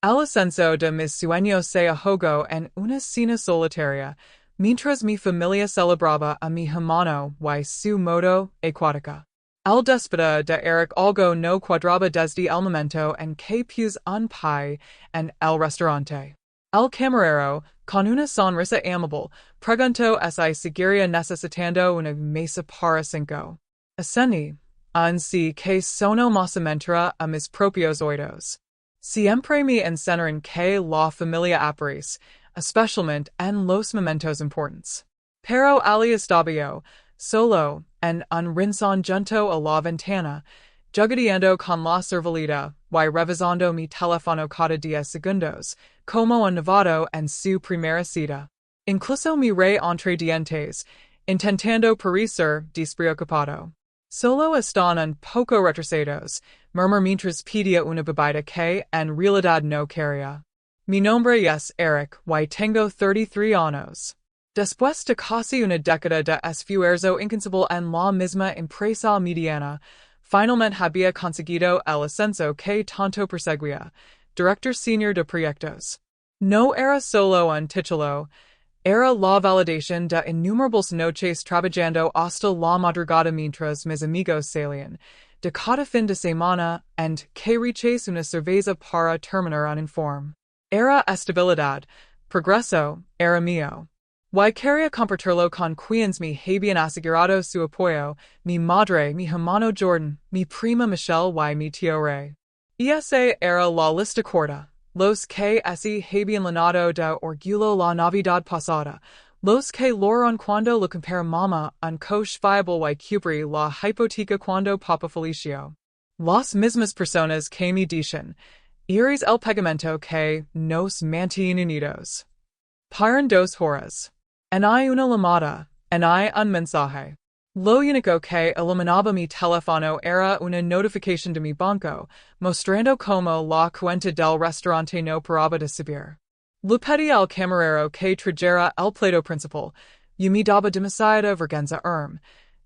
Al Ascenso de mis sueños se ahogó en una Cena Solitaria, mientras mi familia celebraba a mi hermano y su moto, Acuática. El déspota de Eric algo no cuadraba desde el momento en que puse un pie en el restaurante. El camarero, con una sonrisa amable, preguntó si seguiría necesitando una mesa para cinco. Ascendí, así que sono más mentira a mis propios oídos. Siempre me enseñaron que la familia aparece, especialmente en los momentos importantes. Pero ali estaba yo, solo, en un rincón junto a la ventana, jugueteando con la servileta y revisando mi teléfono cada 10 segundos, como un novato en su primera cita. Incluso miré entre dientes, intentando parecer despreocupado. Solo están un poco retrasados, murmuré mientras pedía una bebida que en realidad no quería. Mi nombre es Eric y tengo 33 años. Después de casi una década de esfuerzo incansable en la misma empresa mediana, finalmente había conseguido el ascenso que tanto perseguía, director senior de proyectos. No era solo un título, era la validación de innumerables noches trabajando hasta la madrugada mientras mis amigos salían, de cada fin de semana, and que reches una cerveza para terminar un informe. Era estabilidad, progreso, era mío. Y quería compartirlo con quienes me habían asegurado su apoyo, mi madre, mi hermano Jordan, mi prima Michelle y mi tío Ray. Esa era la lista corta. Los que se habían llenado de orgullo la Navidad pasada, los que loraron cuando lo compare mama un coche fiable y cubrí la hipoteca cuando papa felicio. Las mismas personas que me dicen, eres el pegamento que nos mantiene unidos. Paran 2 horas. En hay una llamada, en hay un mensaje. Lo único que iluminaba mi teléfono era una notificación de mi banco, mostrando como la cuenta del restaurante no paraba de subir. Le pedí al camarero que trajera el plato principal, y me daba demasiada vergüenza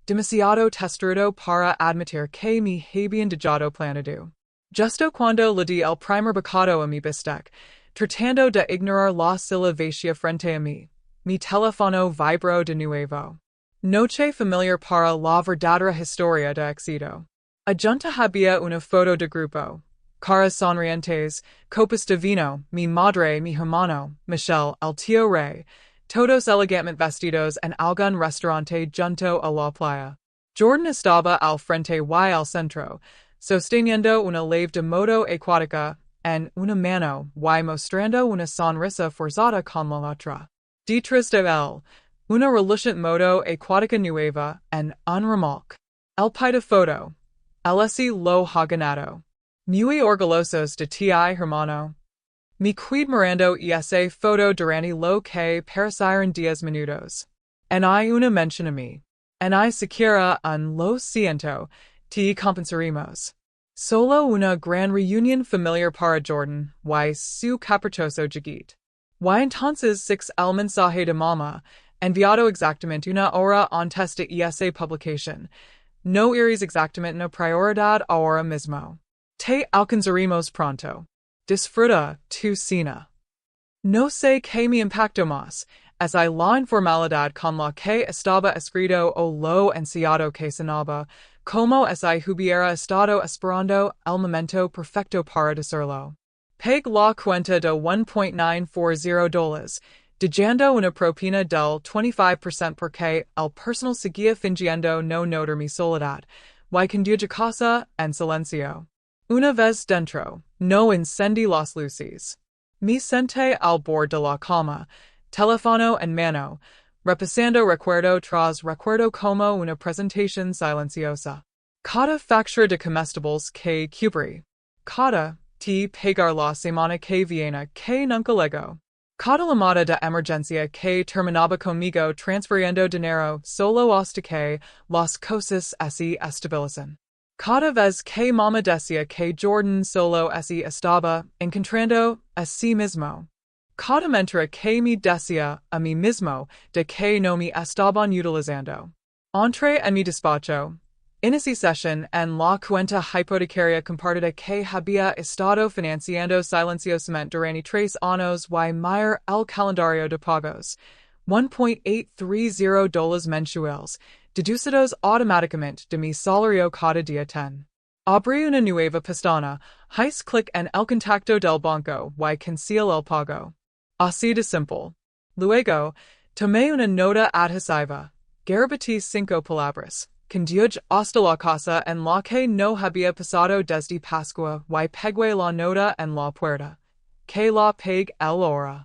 demasiado testudo para admitir que me habían dejado planado. Justo cuando le di el primer bocado a mi bistec, tratando de ignorar la silla vacía frente a mí, mi teléfono vibró de nuevo. Noche familiar para la verdadera historia de éxito. Adjunta había una foto de grupo. Caras sonrientes, copas de vino, mi madre, mi hermano, Michelle, el tío Ray, todos elegantemente vestidos en algún restaurante junto a la playa. Jordan estaba al frente y al centro, sosteniendo una leve de moto acuática en una mano y mostrando una sonrisa forzada con la otra. Detrás de él, una reluciente moto acuática nueva en un remolque. El pide foto. LSI lo ha ganado. Muy orgullosos de ti, hermano. Mi quid mirando esa foto durante lo que parecieron 10 minutos. En hay una mención a mí. En hay siquiera un lo siento, te compensaremos. Solo una gran reunión familiar para Jordan y su caprichoso jiguit. Y entonces 6 el mensaje de mama, enviado exactamente una hora antes de esa publicación. No eres exactamente una prioridad ahora mismo. Te alcanzaremos pronto. Disfruta tu cena. No sé qué me impactó más, es la informalidad con la que estaba escrito o lo ansiado que sonaba, como si hubiera estado esperando el momento perfecto para decirlo. Peg la cuenta de $1.940, dejando una propina del 25% porque el personal seguía fingiendo no notar mi soledad, y condujo casa en silencio. Una vez dentro, no encendí las luces. Me senté al borde de la cama, teléfono en mano, repasando recuerdo tras recuerdo como una presentación silenciosa. Cada factura de comestibles que cubrí. Cada te pagar la semana que viene que nunca llegó. Cada llamada de emergencia que terminaba conmigo transfiriendo dinero solo hasta que las cosas se estabilizan. Cada vez que mamá decía que Jordan solo estaba encontrando a sí mismo. Cada mentira que me decía a mí mismo de que no me estaban utilizando. Entré en mi despacho. En esa sesión en la cuenta hipotecaria compartida que había estado financiando silenciosamente durante 3 años y medio el calendario de pagos, $1.830 mensuales, deducidos automáticamente de mi salario cada día 10. Abrí una nueva pestaña, hice clic en el contacto del banco y cancel el pago. Así de simple. Luego, tomé una nota adhesiva, garbatí 5 palabras. Conduj hasta la casa en la que no había pasado desde Pascua y pegué la nota en la puerta. Que la pegue el hora.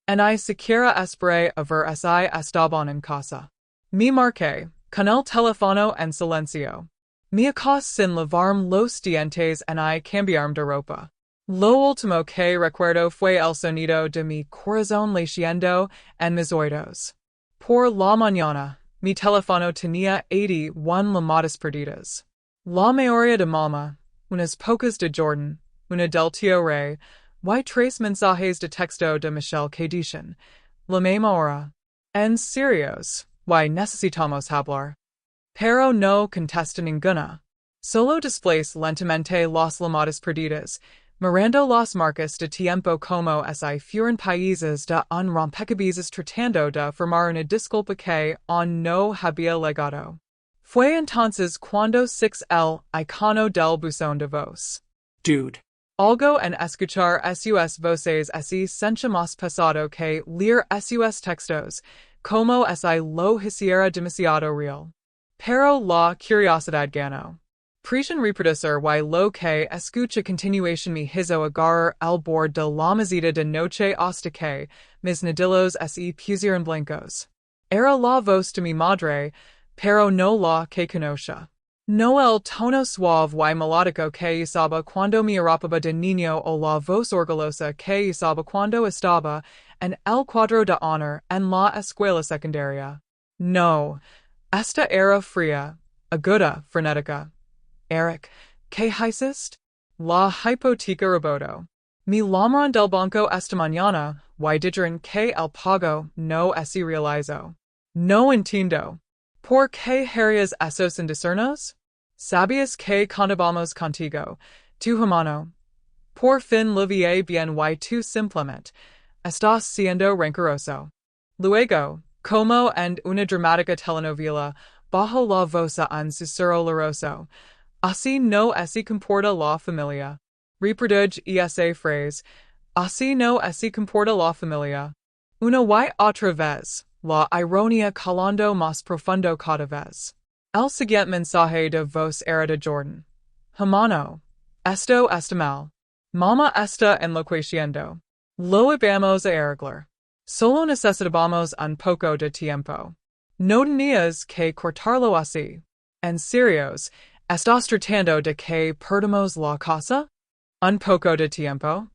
En I siquiera esperé a ver si estaban en casa. Me marqué, con el teléfono en silencio. Me acosté sin lavarme los dientes en I cambiarme de ropa. Lo último que recuerdo fue el sonido de mi corazón latiendo en mis oídos. Por la mañana, mi teléfono tenía 81 llamadas perdidas. La mayoría de mamá, unas pocas de Jordan, una del tío Ray, y 3 mensajes de texto de Michelle que dicen, la misma hora. En serios, y necesitamos hablar. Pero no contesta ninguna. Solo desplace lentamente las llamadas perdidas, mirando las marcas de tiempo como si fueran países de un rompecabezas tratando de formar una disculpa que aún no había llegado. Fue entonces cuando six el icono del buzón de voz. Dude. Algo en escuchar sus voces así sencha más pesado que leer sus textos, como si lo hiciera demasiado real. Pero la curiosidad ganó. Presión reproducir y lo que escucha continuación me hizo agarrar el borde de la mesita de noche hasta que mis nudillos se pusieron blancos. Era la voz de mi madre, pero no la que conocía. No el tono suave y melódico que usaba cuando me arropaba de niño o la voz orgullosa que usaba cuando estaba en el cuadro de honor en la escuela secundaria. No, esta era fría, aguda, frenética. Eric, ¿qué hiciste? La hipoteca reboto. Mi llamaron del banco esta mañana y dijeron que el pago no se realizó. No entiendo. ¿Por qué harías eso sin decirnos? ¿Sabías que contábamos contigo, tu hermano? Por fin lo vi bien y tú simplemente estás siendo rencoroso. Luego, como en una dramática telenovela, bajo la voz un susurro loroso, así no se comporta la familia. Reproduce esa frase, así no se comporta la familia. Una y otra vez, la ironía calando más profundo cada vez. El siguiente mensaje de voz era de Jordan. Hermano, esto está mal. Mama está enloqueciendo. Lo vamos a arreglar. Solo necesitábamos un poco de tiempo. No tenías que cortarlo así. En serios, ¿estás tratando de que perdamos la casa? Un poco de tiempo.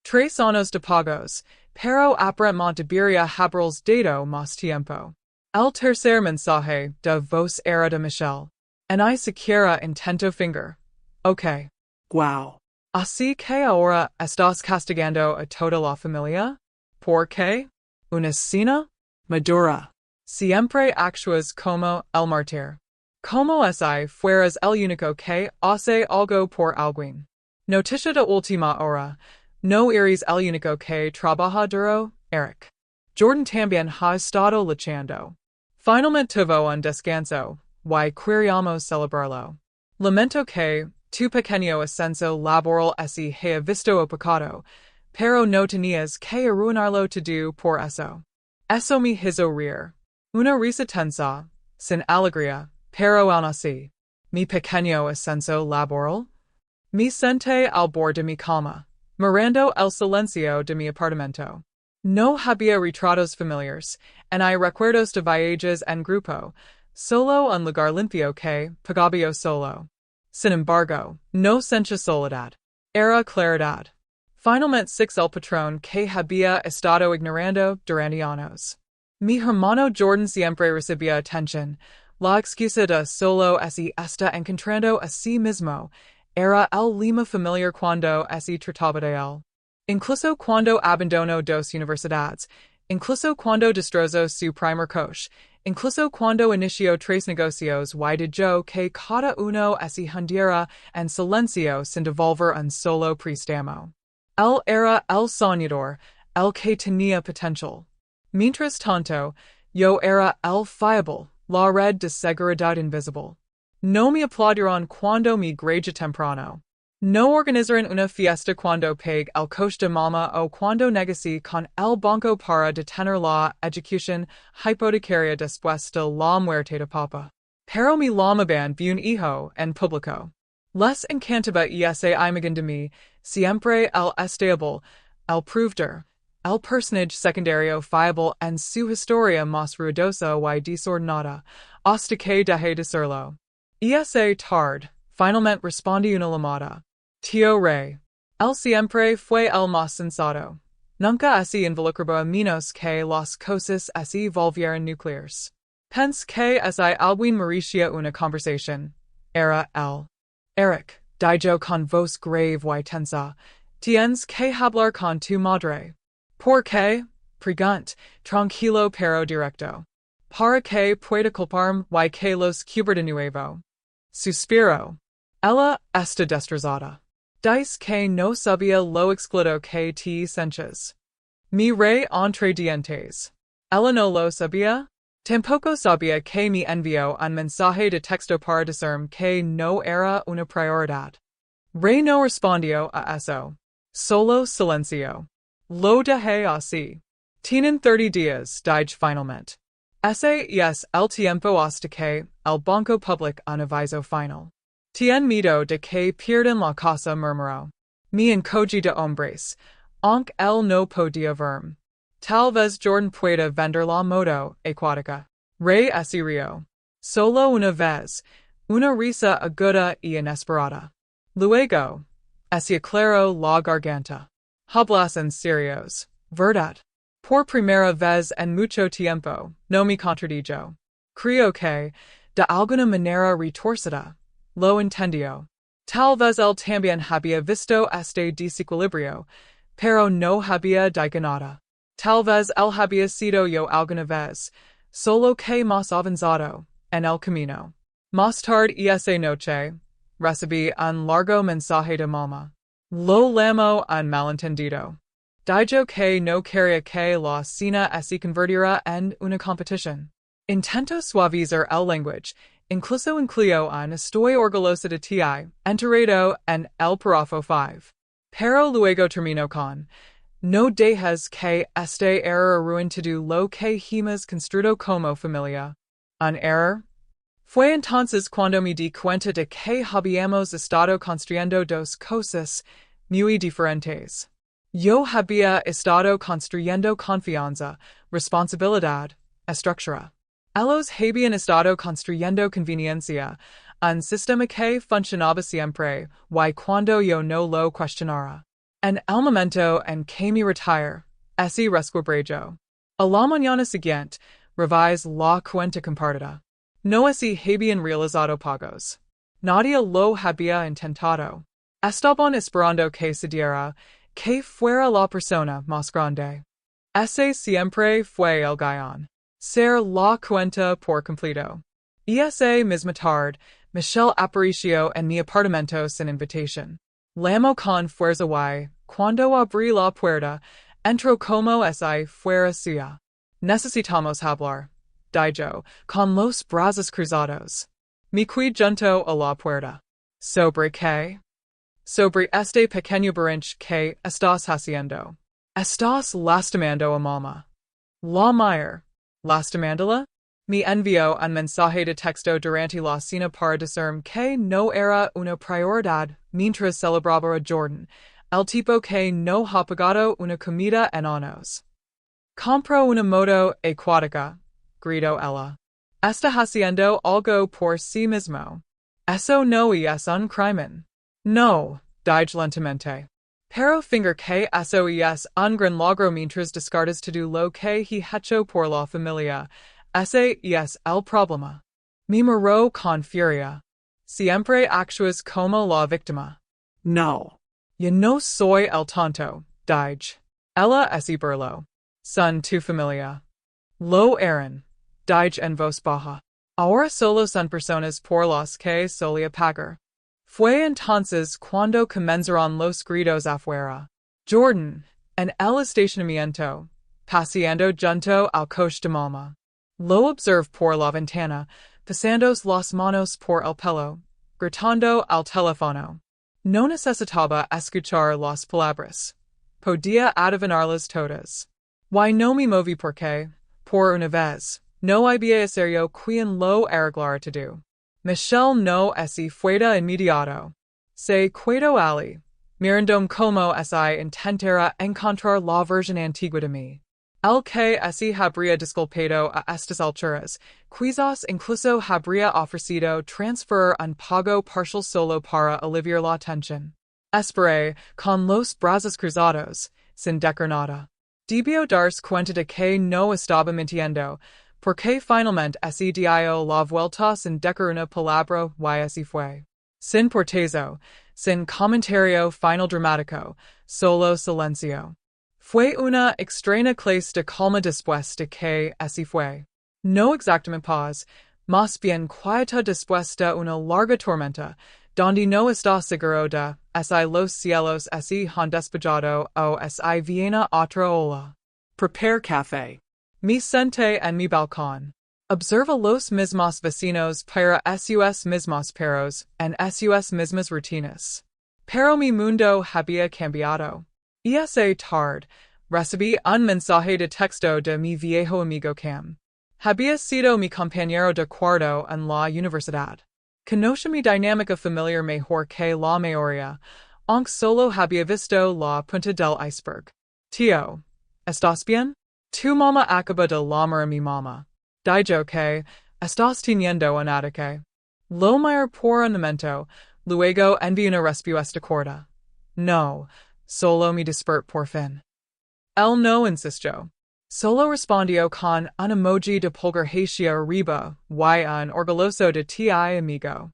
3 años de pagos, pero aparentemente debería haberles dado más tiempo. El tercer mensaje de voz era de Michelle. En I siquiera intento finger. Ok. Wow. Así que ahora estás castigando a toda la familia? ¿Por qué? ¿Una cena? Madura. Siempre actúas como el mártir. Como si fueras el único que hace algo por alguien. Noticia de última hora. No eres el único que trabaja duro, Eric. Jordan también ha estado luchando. Finalmente tuvo un descanso, y queríamos celebrarlo. Lamento que tu pequeño ascenso laboral se haya visto opacado, pero no tenías que arruinarlo todo por eso. Eso me hizo reír. Una risa tensa, sin alegría, pero aún así. Mi pequeño ascenso laboral. Me senté al borde de mi cama, mirando el silencio de mi apartamento. No había retratos familiares, en I recuerdos de viajes en grupo, solo un lugar limpio que pagaba yo solo. Sin embargo, no sentía soledad. Era claridad. Finalmente six el patrón que había estado ignorando durante años. Mi hermano Jordan siempre recibía atención. La excusa de solo se está encontrando a sí mismo era el lema familiar cuando se trataba de él. Incluso cuando abandonó dos universidades, Incluso cuando destrozo su primer coche. Incluso cuando inicio tres negocios y de yo que cada uno se hundiera en silencio sin devolver un solo préstamo. Él era el soñador, el que tenía potencial. Mientras tanto, yo era el fiable, la red de seguridad invisible. No me aplaudirán cuando me gradué temprano. No organizarán una fiesta cuando pague el coche de mama o cuando negocie con el banco para detener la ejecución hipotecaria después de la muerte de papa. Pero mi lamaban un hijo en público. Les encantaba esa imagen de mí, siempre el estable, el proveedor, el personaje secundario fiable en su historia más ruidosa y desordenada, hasta que dejé de serlo. Esa tarde, finalmente respondí una llamada. Tío Rey. Él siempre fue el más sensato. Nunca se involucraba a menos que las cosas se volvieran nucleares. Pense que alguien merecía una conversación. Era él. Eric, dijo con voz grave y tensa, tienes que hablar con tu madre. ¿Por qué? Pregunt, tranquilo pero directo. Para que pueda culparme y que los cubra de nuevo. Suspiro. Ella está destrozada. Dice que no sabía lo excluido que te senches. Mi rey entre dientes. Ella no lo sabía. Tampoco sabía que me envió un mensaje de texto para decirme que no era una prioridad. Rey no respondió a eso. Solo silencio. Lo dejé así. Tienen 30 días, dije finalmente. Ese es el tiempo hasta que el banco public un aviso final. Tien miedo de que pierdan la casa, murmuró. Me encogí de hombres, aunque él no podía verme. Tal vez Jordan pueda vender la moto, Acuática. Rey se rió. Solo una vez, una risa aguda y inesperada. Luego, se aclaró la garganta. Hablas en serios, ¿verdad? Por primera vez en mucho tiempo, no me contradijo. Creo que, de alguna manera retorcida, lo entendió. Tal vez él también había visto este desequilibrio, pero no había dicho nada. Tal vez él había sido yo alguna vez, solo que más avanzado, en el camino. Más tarde esa noche, recibí un largo mensaje de mamá. Lo llamó un malentendido. Dijo que no quería que la cena se convirtiera en una competición. Intento suavizar el lenguaje, incluso incluyo un estoy orgullosa de ti, enterrado en el párrafo 5. Pero luego termino con, no dejes que este error arruine todo lo que hemos construido como familia. ¿Un error? Fue entonces cuando me di cuenta de que habíamos estado construyendo dos cosas muy diferentes. Yo había estado construyendo confianza, responsabilidad, estructura. Ellos habían estado construyendo conveniencia, un sistema que funcionaba siempre, y cuando yo no lo cuestionara. En el momento en que me retire, ese resquebrajo. A la mañana siguiente, revise la cuenta compartida. No se habían realizado pagos. Nadie lo había intentado. Estaban esperando que se diera, que fuera la persona más grande. Ese siempre fue el guión. Ser la cuenta por completo. Esa misma tarde, Michelle apareció en mi apartamento sin invitación. Llamó con fuerza y, cuando abrí la puerta, entró como si fuera suya. Necesitamos hablar, dijo, con los brazos cruzados. Me fui junto a la puerta. ¿Sobre qué? Sobre este pequeño berrinche que estás haciendo. Estás lastimando a mamá. La Meyer. ¿Lastimándola? Me envió un mensaje de texto durante la cena para decirme que no era una prioridad mientras celebraba a Jordan, el tipo que no ha pagado una comida en años. Compro una moto acuática, gritó ella. Está haciendo algo por sí mismo. Eso no es un crimen. No, dije lentamente. Pero finger que eso es un gran logro mientras descartas todo lo que he hecho por la familia. Ese es el problema. Me miró con furia. Siempre actúas como la víctima. No. Yo no soy el tonto, dije. Ella se burló. son tu familia. Lo eran, dige en voz baja. Ahora solo son personas por las que solía pagar. Fue entonces cuando comenzaron los gritos afuera. Jordan, en el estacionamiento, paseando junto al coche de mama. Lo observe por la ventana, pasándose las manos por el pelo, gritando al teléfono. No necesitaba escuchar las palabras. Podía adivinarlas todas. Why no me moví porque, por una vez, no había serio quien lo arreglara todo. Michelle no ese fuera inmediato. Se quedó ali, mirandome como si intentara encontrar la versión antigua de mí. El que ese habría disculpado a estas alturas, quizás incluso habría ofrecido transferir un pago partial solo para aliviar la tensión. Esperé, con los brazos cruzados, sin decir nada. Debió darse cuenta de que no estaba mintiendo, porque finalmente ese dio la vuelta sin decir una palabra y así fue. Sin portezo, sin comentario final dramático, solo silencio. Fue una extraña clase de calma después de que así fue. No exactamente paz, más bien quieta después de una larga tormenta, donde no está seguro de si los cielos así han despejado o si viene otra ola. Prepare café. Me senté en mi balcón. Observa los mismos vecinos para sus mismos perros en sus mismas rutinas. Pero mi mundo había cambiado. Esa tarde, recibí un mensaje de texto de mi viejo amigo Cam. Había sido mi compañero de cuarto en la universidad. Conoce mi dinámica familiar mejor que la mayoría, aunque solo había visto la punta del iceberg. Tío, ¿estás bien? Tu mamá acaba de llamar a mi mamá. Dijo que estás teniendo un ataque. Lo miro por un momento, luego envié una respuesta corta. No, solo me desperté por fin. Él no insistió. Solo respondió con un emoji de pulgar hacia arriba y un orgulloso de ti amigo.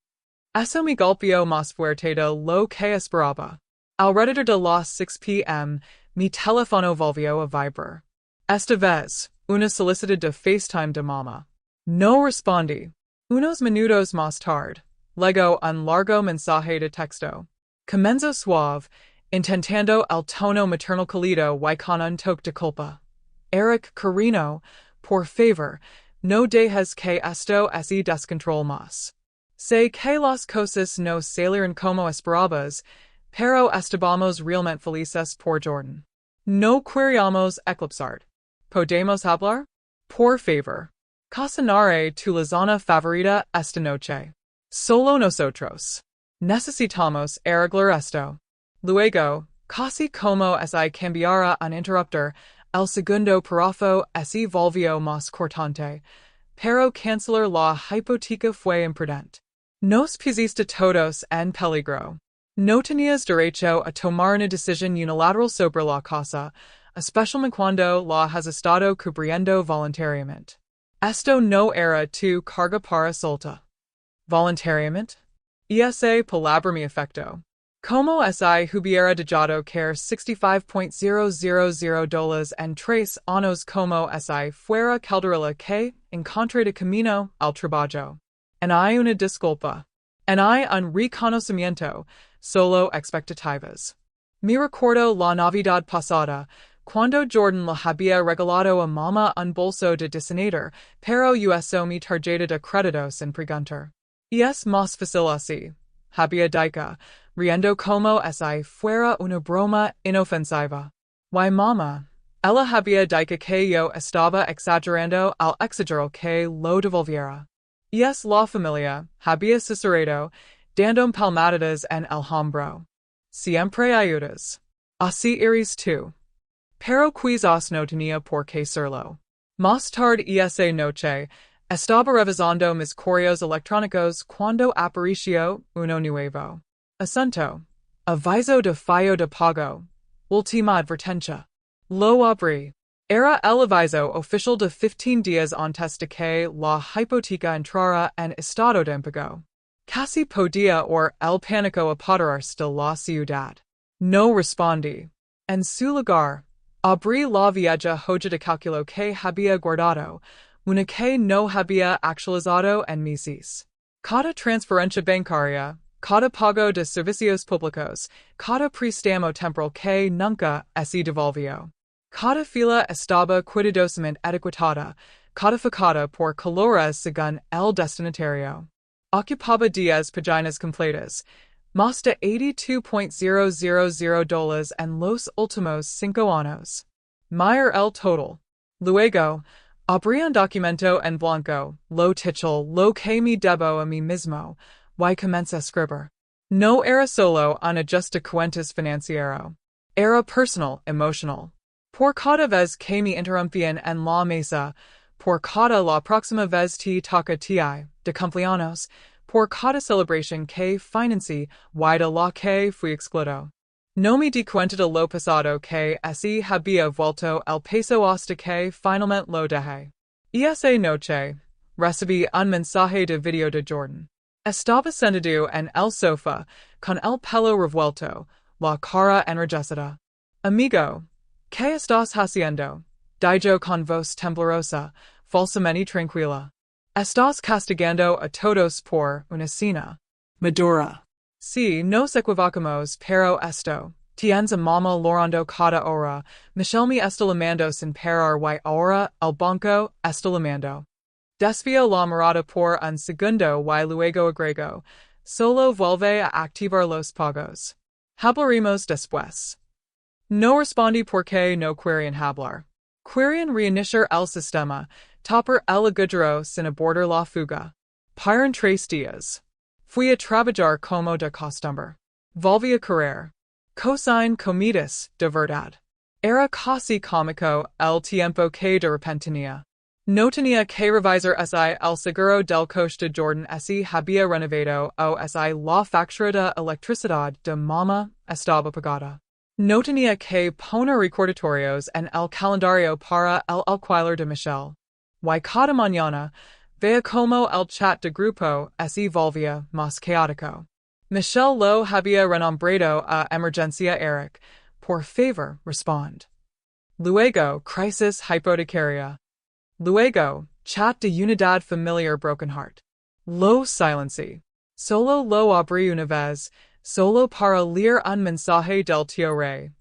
Eso me golpeó más fuerte de lo que esperaba. Alrededor de las 6 p.m., mi teléfono volvió a vibrar. Esta vez, una solicitud de FaceTime de mamá. No respondí. Unos minutos más tarde, luego un largo mensaje de texto. Comenzó suave, intentando el tono maternal cálido y con un toque de culpa. Eric, cariño, por favor, no dejes que esto se descontrole más. Sé que las cosas no salieron como esperabas, pero estábamos realmente felices por Jordan. No queríamos eclipsar. ¿Podemos hablar? Por favor. Cocinaré tu lasagna favorita esta noche. Solo nosotros. Necesitamos arreglar esto. Luego, casi como si cambiara un interruptor, el segundo párrafo se volvió más cortante, pero cancelar la hipoteca fue imprudente. Nos pusiste todos en peligro. No tenías derecho a tomar una decisión unilateral sobre la casa, especialmente cuando la has estado cubriendo voluntariamente. Esto no era tu carga para solta. ¿Voluntariamente? Esa palabra me afectó. Como si hubiera dejado caer $65,000 en 3 años como si fuera calderilla que encontré de camino al trabajo. En hay una disculpa. En hay un reconocimiento, solo expectativas. Me recuerdo la Navidad pasada, cuando Jordan le había regalado a mamá un bolso de diseñador, pero usó mi tarjeta de crédito sin preguntar. Y es más fácil así. Había dicho, riendo como si fuera una broma inofensiva. Why mamá? Ella había dicho que yo estaba exagerando al exagerar que lo devolviera. Y es la familia, había susurrado, dando palmaditas en el hombro. Siempre ayudas. Así eres tú. Pero quizás no tenía por qué serlo. Más tarde esa noche, estaba revisando mis correos electrónicos cuando apareció uno nuevo. Ascenso. Aviso de fallo de pago. Última advertencia. Lo abrí. Era el aviso oficial de 15 días antes de que la hipoteca entrara en estado de impago. Casi podía oír el pánico apoderarse de la ciudad. No respondí. En su lugar, Abrí la vieja hoja de cálculo que había guardado, una que no había actualizado en meses. Cada transferencia bancaria, cada pago de servicios públicos, cada préstamo temporal que nunca se devolvió. Cada fila estaba cuidadosamente etiquetada, codificada por colores según el destinatario. Ocupaba 10 páginas completas, más de $82,000 en los últimos 5 años. Mayor el total. Luego, abrí un documento en blanco, lo title lo que me debo a mí mismo, y comencé a escribir. No era solo un ajuste de cuentas financiero. Era personal, emotional. Por cada vez que me interrumpían en la mesa, por cada la próxima vez te toca ti de cumpleaños, por cada celebración que financié y de la que fui excluido. No me di cuenta de lo pasado que así había vuelto el peso hasta que finalmente lo dejé. Y esa noche, recibí un mensaje de video de Jordan. Estaba sentado en el sofá, con el pelo revuelto, la cara enrojecida. Amigo, ¿qué estás haciendo? Dijo con voz temblorosa, falsamente tranquila. Estás castigando a todos por una cena. Medora. Sí, nos equivocamos, pero esto. Tienes a mamá llorando cada hora. Michelle me está llamando sin parar y ahora el banco está llamando. Desvió la mirada por un segundo y luego agregó. Solo vuelve a activar los pagos. Hablaremos después. No respondí porque no querían hablar. Querían reiniciar el sistema, topper el agujero sin abordar la fuga. Paran 3 días. Fui a trabajar como de costumbre. Volví a correr. Cosine comidas, de verdad. Era casi cómico el tiempo que de repente tenía. No tenía que revisar si el seguro del coche de Jordan si había renovado o si la factura de electricidad de mamá estaba pagada. No tenía que poner recordatorios en el calendario para el alquiler de Michelle. Y cada mañana, veía como el chat de grupo se volvía más caótico. Michelle lo había renombrado a emergencia Eric. Por favor, respond. Luego, crisis hipotecaria. Luego, chat de unidad familiar broken heart. Lo silencí. Solo lo abrí una vez, solo para leer un mensaje del tío Rey.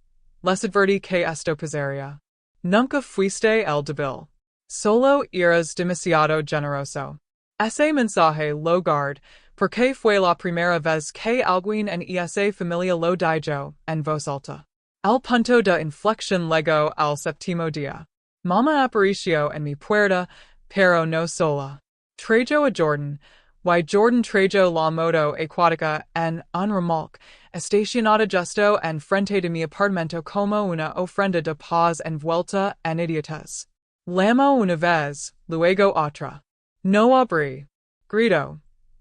Les advertí que esto pasaría. Nunca fuiste el débil. Solo eras demasiado generoso. Ese mensaje lo guard, porque fue la primera vez que alguien en esa familia lo dijo, en voz alta. El punto de inflexión llegó al séptimo día. Mama apareció en mi puerta, pero no sola. Trajo a Jordan, y Jordan trajo la moto Acuática en un remolque, estacionada justo en frente de mi apartamento como una ofrenda de paz envuelta en idiotas. Llamó una vez, luego otra. No abrí. Grito.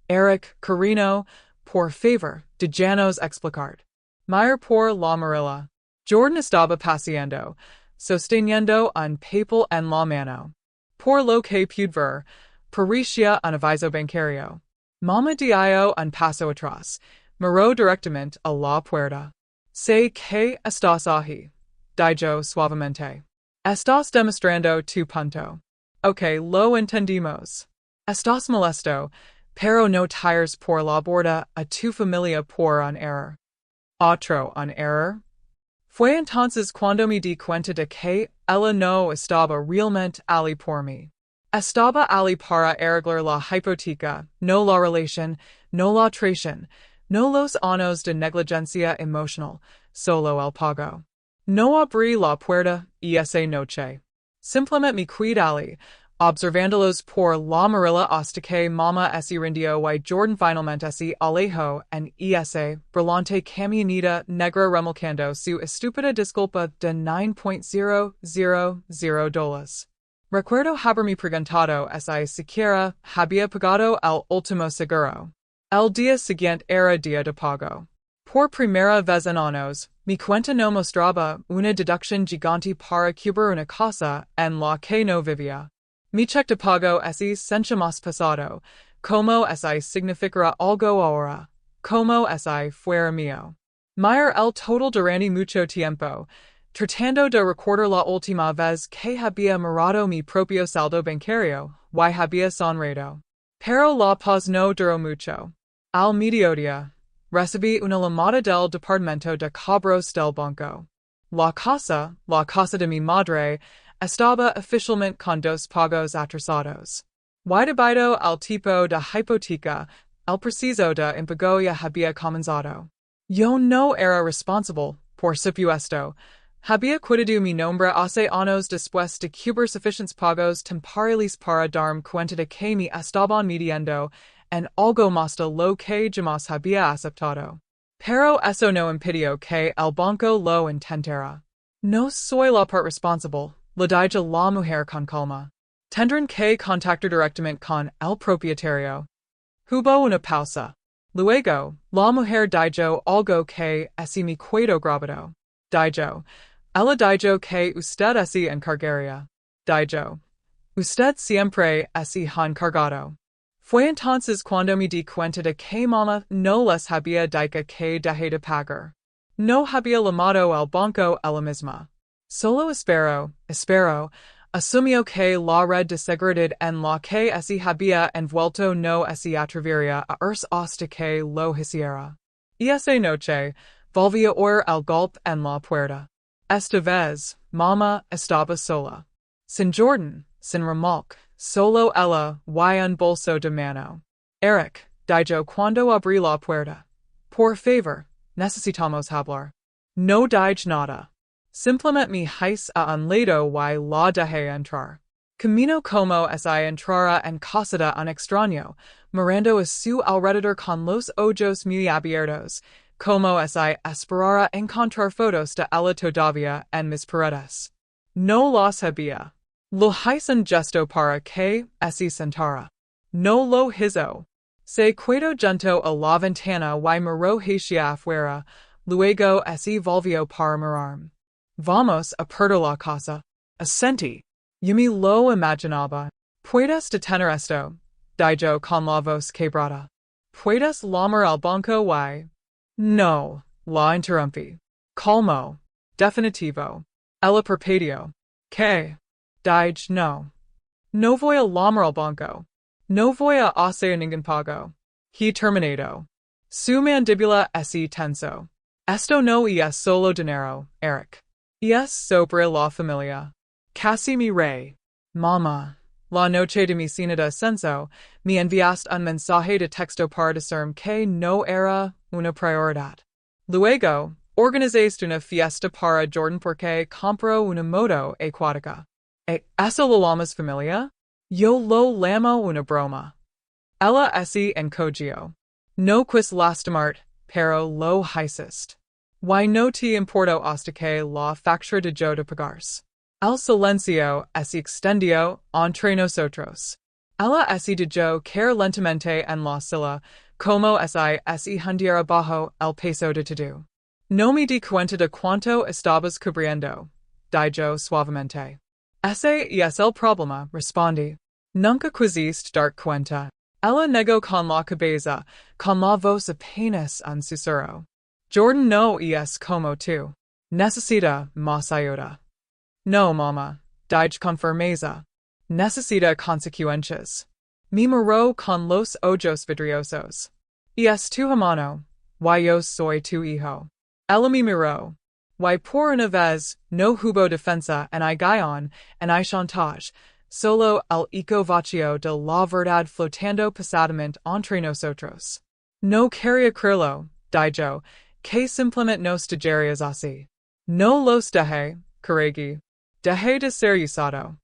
Eric, Carino, por favor, déjanos explicar. Mir por la Marilla. Jordan estaba paseando, sosteniendo un papel en la mano. Por lo que pude ver, parecía un aviso bancario. Mama dio un paso atrás, miró directamente a la puerta. Sé que estás ahí, dijo suavemente. Estás demostrando tu punto. Ok, lo entendimos. Estás molesto, pero no tires por la borda a tu familia por un error. Otro un error? Fue entonces cuando me di cuenta de que ella no estaba realmente allí por mí. Estaba allí para arreglar la hipoteca, no la relación, no la traición, no los años de negligencia emocional, solo el pago. No abrí la puerta esa noche. Simplemente me quedé allí, observándolos por la Marilla hasta que mamá se rindió y Jordan finalmente se alejó en esa brillante camioneta negra remolcando su estúpida disculpa de $9,000. Recuerdo haberme preguntado si siquiera había pagado el último seguro. El día siguiente era día de pago. Por primera vez en años, mi cuenta no mostraba una deducción gigante para cubrir una casa en la que no vivía. Mi cheque de pago se sencha más pesado, como si significara algo ahora, como si fuera mío. Mir el total durante mucho tiempo, Tratando de recordar la última vez que había mirado mi propio saldo bancario, y había sonreído. Pero la paz no duró mucho. Al mediodía, recibí una llamada del departamento de cobros del banco. La casa de mi madre, estaba oficialmente con dos pagos atrasados. Y debido al tipo de hipoteca, el preciso de impago ya había comenzado. Yo no era responsable, por supuesto. Había cuidado mi nombre hace años después de cubrir suficientes pagos temporales para darme cuenta de que me estaban midiendo en algo más de lo que jamás había aceptado. Pero eso no impidió que el banco lo intentara. No soy la parte responsable, le dije la mujer con calma. Tendrán que contactar directamente con el propietario. Hubo una pausa. Luego, la mujer dijo algo que así me quedó grabado. Dijo, ella dijo que usted así encargaría. Dijo, usted siempre así encargado. Fue entonces cuando me di cuenta de que mamá no les había dicho que dejé de pagar. No había llamado al banco ella misma. Solo espero, asumió que la red de seguridad en la que así había envuelto no así atrevería a irse hasta que lo hiciera. Y esa noche, volví a oír el golpe en la puerta. Esta vez, mamá estaba sola. Sin Jordan, sin remolque, solo ella y un bolso de mano. Eric, dijo cuando abrí la puerta. Por favor, necesitamos hablar. No dije nada. Simplemente me hice a un lado y la dejé entrar. Camino como si entrara en casa de un extraño, mirando a su alrededor con los ojos muy abiertos, como si esperara encontrar fotos de ella todavía en mis paredes. No las había. Lo hice un gesto para que así sentara. No lo hizo. Se quedó junto a la ventana y miró hacia afuera, luego así volvió para mirarme. Vamos a perder la casa. Asentí. Yo me lo imaginaba. ¿Puedes detener esto? Dijo con la voz quebrada. ¿Puedes llamar al banco y...? No, la interrumpí. Calmo. Definitivo. Ella parpadeó. ¿Qué? Dije no. No voy a llamar al banco. No voy a hacer ningún pago. He terminado. Su mandíbula así tenso. Esto no es solo dinero, Eric. Es sobre la familia. Casi mi rey. Mamá, la noche de mi cena de Ascenso, me enviaste un mensaje de texto para decirme que no era una prioridad. Luego, organizaste una fiesta para Jordan porque compró una moto Acuática. ¿Eso lo llamas familia? Yo lo llamo una broma. Ella así encogió. No quis lastimarte, pero lo hiciste. Why no te importó hasta que la factura de yo de pagarse. El silencio así extendió entre nosotros. Ella así de yo caer lentamente en la silla, como si así hundiera bajo el peso de todo. No me di cuenta de cuánto estabas cubriendo, dijo suavemente. Ese es el problema, respondí. Nunca quisiste dar cuenta. Ella negó con la cabeza, con la voz apenas un susurro. Jordan no es como tú. Necesita más ayuda. No, mamá, dije con firmeza. Necesita consecuencias. Me miró con los ojos vidriosos. Es tu hermano, y yo soy tu hijo. Ella me miró. Y por una vez, no hubo defensa en Guion, en chantage, solo el eco vacío de la verdad flotando pesadamente entre nosotros. No quería creerlo, dijo, que simplemente nos dijeras así. No los dejé, Karegi. Dejé de ser usado.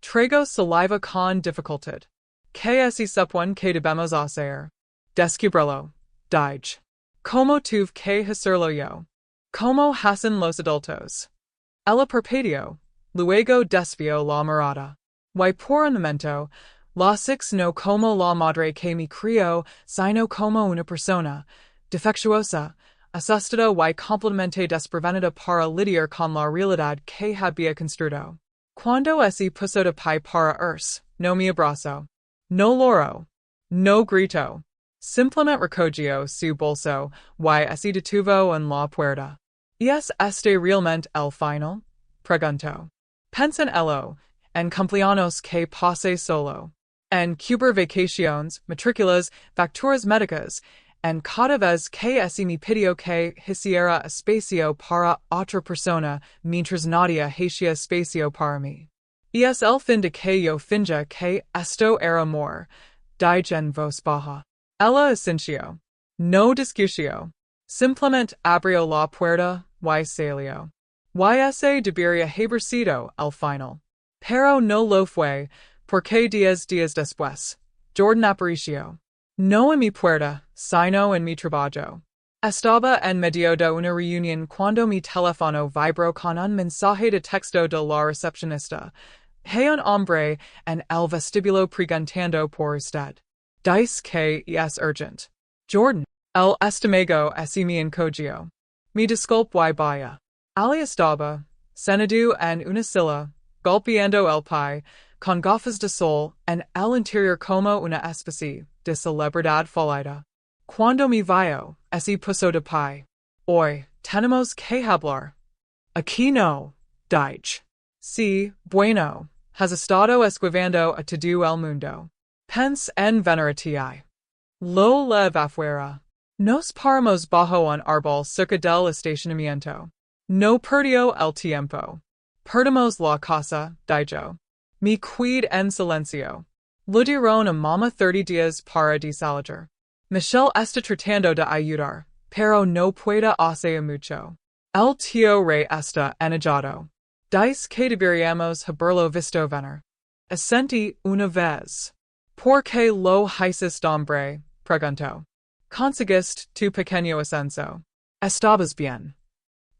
Traigo saliva con dificultad. ¿Qué así supone que debemos hacer? Descubrirlo, dije. ¿Cómo tuve que hacerlo yo? ¿Cómo hacen los adultos? Ella parpadeó, luego desvió la mirada. Y por un momento, la six no como la madre que me crió, sino como una persona, defectuosa, asustada y completamente desprevenida para lidiar con la realidad que había construido. Cuando así puso de pie para irse, no me abrazó. No lloró. No gritó. Simplemente recogió su bolso y así detuvo en la puerta. es este realmente el final? Pregunto. Pensan ello, en cumpleaños que pase solo. En cubrir vacaciones, matriculas, facturas médicas, en cada vez que ese me pidió que hiciera espacio para otra persona, mientras nadie hacía espacio para mí. Y es el fin de que yo finja que esto era amor, dije en voz baja. Ella asintió. No discutio. Simplemente abrió la puerta, y salió. Y ese debería haber sido el final. Pero no lo fue, porque días después, Jordan apareció. No en mi puerta, sino en mi trabajo. Estaba en medio de una reunión cuando mi teléfono vibró con un mensaje de texto de la recepcionista. Hay un hombre en el vestíbulo preguntando por usted. Dice que es urgent. Jordan, el estómago así me encogió. Me disculpo y vaya. Ali estaba, sentado en una silla, golpeando el pie, con gafas de sol, en el interior como una especie de celebridad falida. Cuando me vio, así puso de pie. Hoy, tenemos que hablar. Aquí no, dije. Sí, bueno, has estado escribiendo a todo el mundo. Pense en venerati. Lo lev afuera. Nos paramos bajo un árbol cerca del estacionamiento. No perdió el tiempo. Perdimos la casa, dijo. Me quedé en silencio. Lo dieron a mamá 30 días para desalir. Michelle está tratando de ayudar, pero no puede hacer mucho. El tío Rey está enojado. Dice que deberíamos haberlo visto venir. Asentí una vez. ¿Por qué lo hiciste hombre? Preguntó. Conseguiste tu pequeño ascenso. ¿Estabas bien?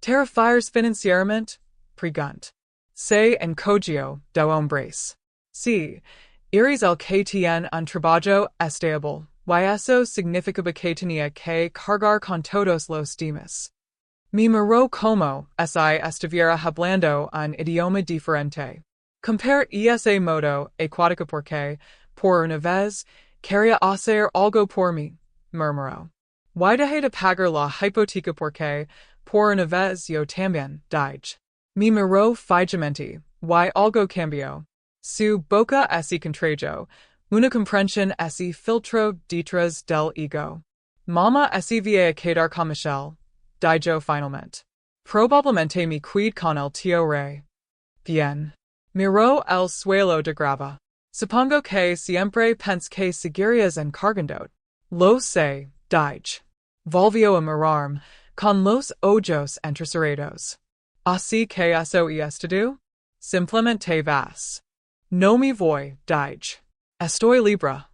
¿Te refieres financieramente? Pregunt. Se encogió de hombres. Sí, eres el que tiene un trabajo estable, y eso significaba que tenía que cargar con todos los demás. Me miró como si estuviera hablando un idioma diferente. Compare ese modo Acuática porque, por una vez, quería hacer algo por mí, murmuró. Y dejé de pagar la hipoteca porque, por una vez yo también, dije. Me miró fijamente, y algo cambió. Su boca se contrajo, una comprensión se filtró detrás del ego. Mama se vía quedar con Michelle, dijo finalmente. Probablemente me quedé con el tío Rey. Bien. Miró el suelo de grava. Supongo que siempre pense que seguirías encargando. Lo sé, dije. Volvió a mirarme, con los ojos entrecerrados. Así que eso es todo? Simplemente vas. No me voy, dije. Estoy libre.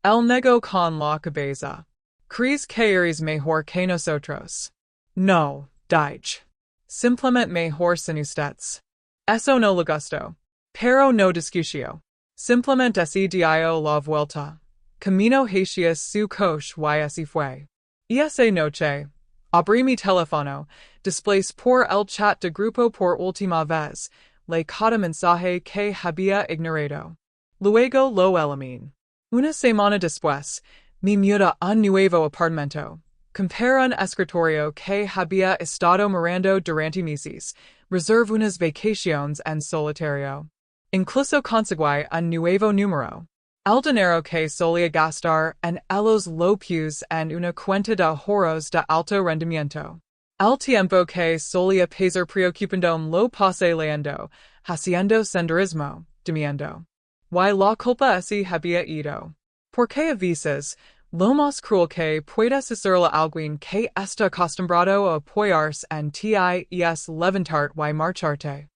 Él negó con la cabeza. ¿Crees que eres mejor que nosotros? No, dije. Simplemente mejor sin ustedes. Eso no le gustó. Pero no discutió. Simplemente se dio la vuelta. Camino hacia su coche y así fue. Y esa noche, abrí mi teléfono, después por el chat de grupo por última vez, le cada mensaje que había ignorado. Luego lo eliminé. Una semana después, me mudé a un nuevo apartamento. Compré un escritorio que había estado mirando durante meses. Reservé unas vacaciones en solitario. Incluso conseguí un nuevo número. El dinero que solía gastar en ellos lo puse en una cuenta de ahorros de alto rendimiento. El tiempo que solía pasar preocupándome lo pasé leyendo, haciendo senderismo, durmiendo. Y la culpa se había ido. Porque a veces, lo más cruel que puedes hacerle a alguien que está acostumbrado a apoyarse en ti es levantarte y marcharte.